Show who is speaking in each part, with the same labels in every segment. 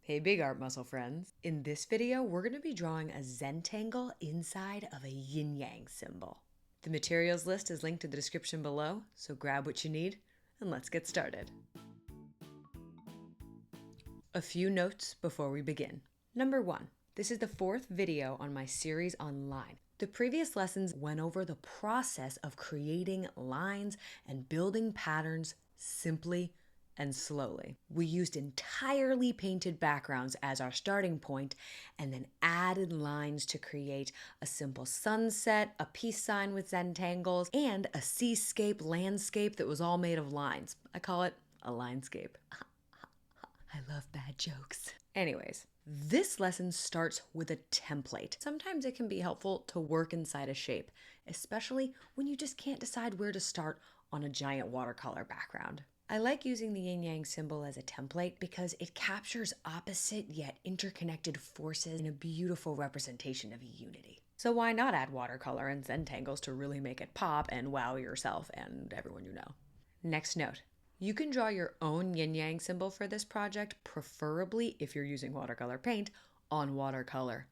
Speaker 1: Hey big art muscle friends. In this video, we're going to be drawing a zentangle inside of a yin yang symbol. The materials list is linked in the description below, so grab what you need and let's get started. A few notes before we begin. Number 1, this is the 4th video on my series on line. The previous lessons went over the process of creating lines and building patterns simply and slowly. We used entirely painted backgrounds as our starting point and then added lines to create a simple sunset, a peace sign with zentangles, and a seascape landscape that was all made of lines. I call it a linescape. I love bad jokes. Anyways, this lesson starts with a template. Sometimes it can be helpful to work inside a shape, especially when you just can't decide where to start on a giant watercolor background. I like using the yin yang symbol as a template because it captures opposite yet interconnected forces in a beautiful representation of unity. So why not add watercolor and zentangles to really make it pop and wow yourself and everyone you know? Next note. You can draw your own yin yang symbol for this project, preferably if you're using watercolor paint, on watercolor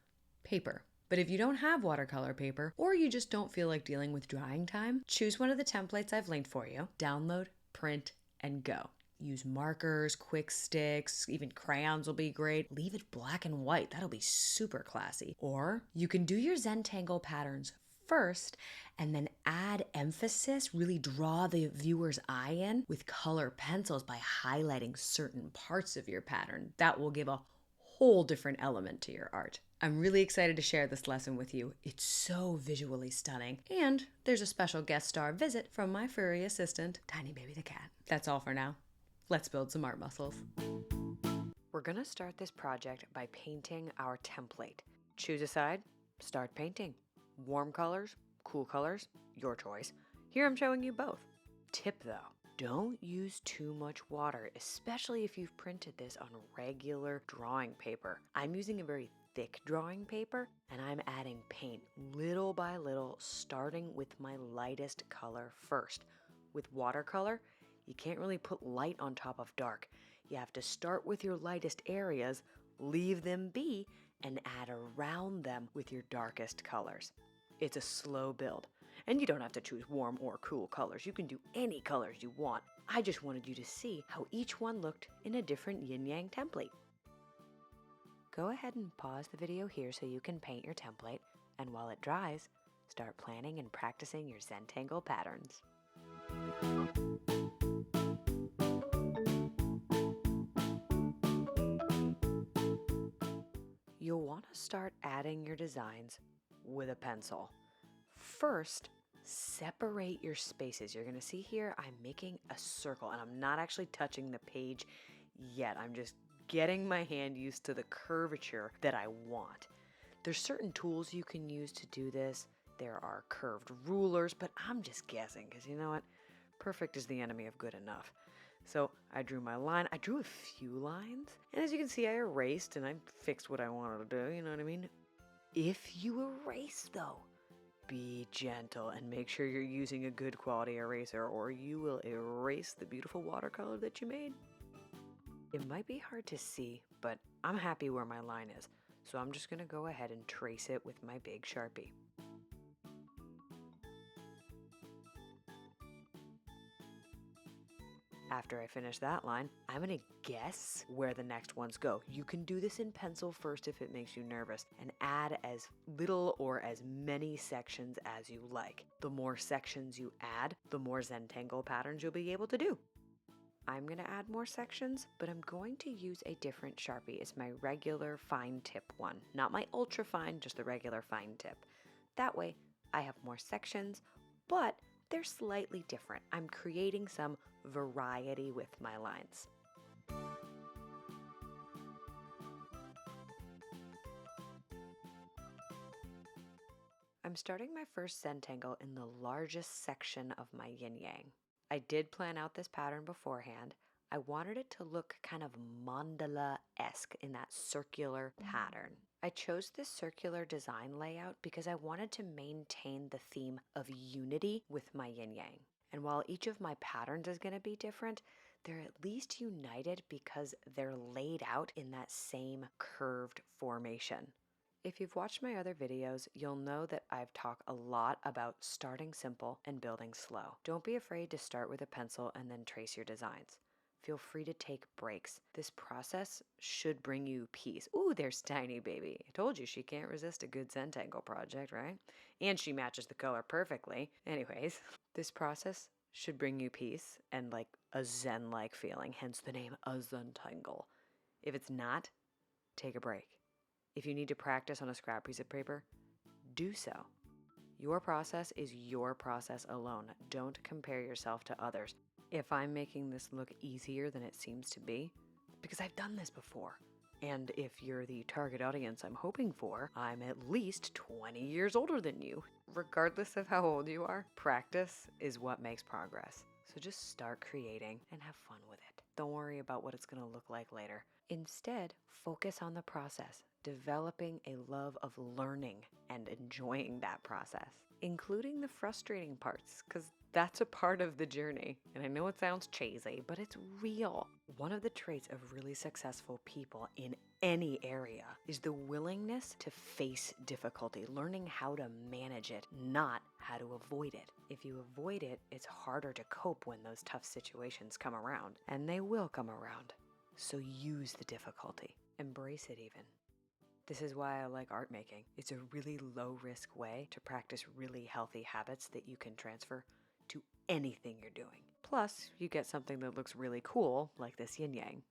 Speaker 1: paper. But if you don't have watercolor paper, or you just don't feel like dealing with drying time, choose one of the templates I've linked for you, download, print, and go. Use markers, quick sticks, even crayons will be great. Leave it black and white, that'll be super classy. Or you can do your zentangle patterns first and then add emphasis, really draw the viewer's eye in with color pencils by highlighting certain parts of your pattern. That will give a whole different element to your art. I'm really excited to share this lesson with you. It's so visually stunning. And there's a special guest star visit from my furry assistant, Tiny Baby the cat. That's all for now. Let's build some art muscles. We're gonna start this project by painting our template. Choose a side, start painting. Warm colors, cool colors, your choice. Here I'm showing you both. Tip though, don't use too much water, especially if you've printed this on regular drawing paper. I'm using a very thick drawing paper and I'm adding paint little by little, starting with my lightest color first. With watercolor, you can't really put light on top of dark. You have to start with your lightest areas, leave them be, and add around them with your darkest colors. It's a slow build, and you don't have to choose warm or cool colors. You can do any colors you want. I just wanted you to see how each one looked in a different yin yang template. Go ahead and pause the video here so you can paint your template, and while it dries, start planning and practicing your zentangle patterns. You'll want to start adding your designs with a pencil. First, separate your spaces. You're going to see here I'm making a circle and I'm not actually touching the page yet. I'm just getting my hand used to the curvature that I want. There's certain tools you can use to do this. There are curved rulers, but I'm just guessing because you know what? Perfect is the enemy of good enough. So I drew my line. I drew a few lines, and as you can see, I erased and I fixed what I wanted to do, you know what I mean? If you erase though, be gentle and make sure you're using a good quality eraser or you will erase the beautiful watercolor that you made. It might be hard to see, but I'm happy where my line is, so I'm just gonna go ahead and trace it with my big Sharpie. After I finish that line, I'm gonna guess where the next ones go. You can do this in pencil first if it makes you nervous and add as little or as many sections as you like. The more sections you add, the more zentangle patterns you'll be able to do. I'm gonna add more sections, but I'm going to use a different Sharpie. It's my regular fine tip one, not my ultra fine, just the regular fine tip. That way I have more sections, but they're slightly different. I'm creating some variety with my lines. I'm starting my first zentangle in the largest section of my yin yang. I did plan out this pattern beforehand. I wanted it to look kind of mandala-esque in that circular pattern. I chose this circular design layout because I wanted to maintain the theme of unity with my yin yang. And while each of my patterns is going to be different, they're at least united because they're laid out in that same curved formation. If you've watched my other videos, you'll know that I've talked a lot about starting simple and building slow. Don't be afraid to start with a pencil and then trace your designs. Feel free to take breaks. This process should bring you peace. Ooh, there's Tiny Baby. I told you she can't resist a good Zentangle project, right? And she matches the color perfectly. Anyways, this process should bring you peace and like a zen-like feeling, hence the name a Zentangle. If it's not, take a break. If you need to practice on a scrap piece of paper, do so. Your process is your process alone. Don't compare yourself to others. If I'm making this look easier than it seems to be, because I've done this before. And if you're the target audience I'm hoping for, I'm at least 20 years older than you. Regardless of how old you are, practice is what makes progress. So just start creating and have fun with it. Don't worry about what it's going to look like later. Instead, focus on the process, developing a love of learning and enjoying that process, including the frustrating parts, because that's a part of the journey. And I know it sounds cheesy, but it's real. One of the traits of really successful people in any area is the willingness to face difficulty, learning how to manage it, not how to avoid it. If you avoid it, it's harder to cope when those tough situations come around, and they will come around. So use the difficulty, embrace it even. This is why I like art making. It's a really low risk way to practice really healthy habits that you can transfer to anything you're doing. Plus, you get something that looks really cool, like this yin yang.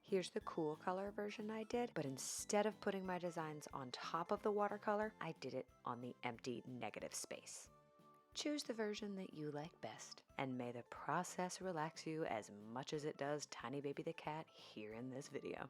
Speaker 1: Here's the cool color version I did, but instead of putting my designs on top of the watercolor, I did it on the empty negative space. Choose the version that you like best, and may the process relax you as much as it does Tiny Baby the cat here in this video.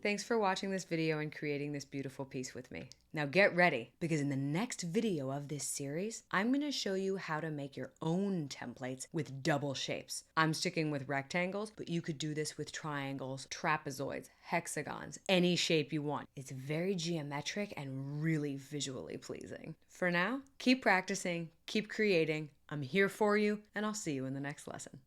Speaker 1: Thanks for watching this video and creating this beautiful piece with me. Now get ready, because in the next video of this series, I'm going to show you how to make your own templates with double shapes. I'm sticking with rectangles, but you could do this with triangles, trapezoids, hexagons, any shape you want. It's very geometric and really visually pleasing. For now, keep practicing, keep creating. I'm here for you, and I'll see you in the next lesson.